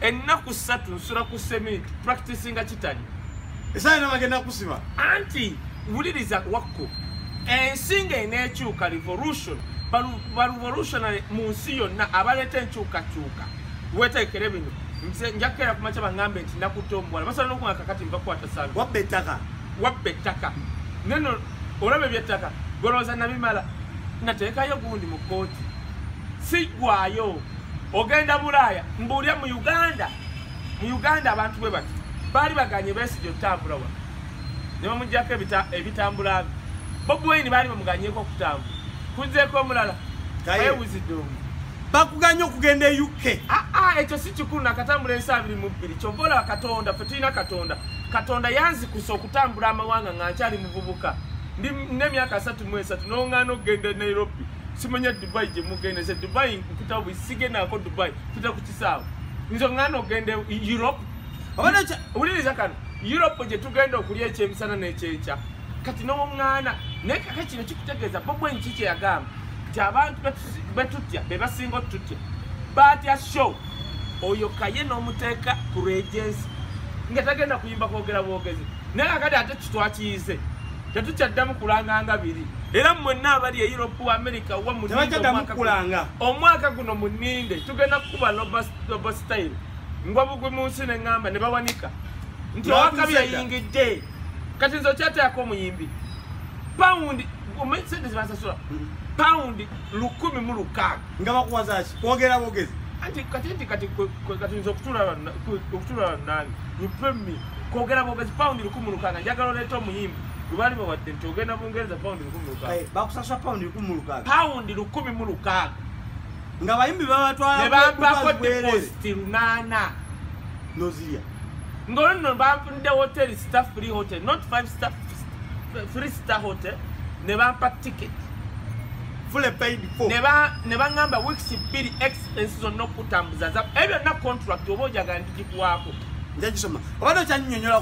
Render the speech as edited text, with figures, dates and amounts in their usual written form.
ennaku 3 nsula ku sementi practicinga kitali esana bagenda kusiba anti wuliriza wakko ensinga enekyuka revolution revolutionary mu nsi yonna abaleeta enkyukakyuka weteekere bino njakera kumacha bangambe nti nakutombwala basala n'okwaka kati mbakwata sana wabba ettaka neno olabe byettaka goloza nabimala nateekayo gundi mu kooti sigwayo ogenda Bulaaya mbuulya mu Uganda abantu bwe bati baali baganye besigye otambula wa ne bamuggyako ebitambula Bobi Wine baali bamuganyeko okutambula kuzeeko omulala ayewuzidongo bakuganya okugenda e UK ekyo si kikulu nakatambula ensi 22 kyova Katonda ffe tulina Katonda yanzikusa okutambula amawanga nga nkyali muvubuka ndi n'emyaka 33 n'oŋŋaana okugenda Nairobi simanya Dubai gye mugenda se Dubai mpita bwisigenaako Dubai mpita ku kisaawe nze oŋŋaana okugenda Europe wuliriza kano Europe gye tugenda okulya ekyemisana n'ekyenkya kati n'oŋŋaana naye kaka kino kikutegeeza Bobi Wine kiki yagamba nti abantu betutya be basinga otutya batya show oyo kaye n'omuteeka ku regency nga tagenda kuyimba kwogera bwogezi naye akati ate kitwakiyize tetukyaddamu kulanganga biri era mwenna abali e Europe wa America wa omwaka guno muninde tugenda kukuba loba style ngwa bugwe mu nsi neŋŋamba ne bawanika nti owakabi yayingidde kati nze okyateeko omuyimbi paundi omesente zibasasula paundi 1,600 nga bakuwazaki kwogera bwogezi anti kati nze okutula nange lupemi kwogera bwogezi paundi 1,600 njagala oleeta omuyimbi lubali bawadde nti ogenda bungereza paundi 1,600 bakusasula paundi 1,600 paundi 1,600 nga bayimbi babatwala ne bampako deposit 8 nozirya ngolno bampunde hotel staff free hotel not 5 star 3-star hotel ne bampa ticket fully paid for ne bangamba weeks 2 expenses on no kutambuza ebyo na contract obojaga ndikikuwako njagisoma obado kyannyonnyola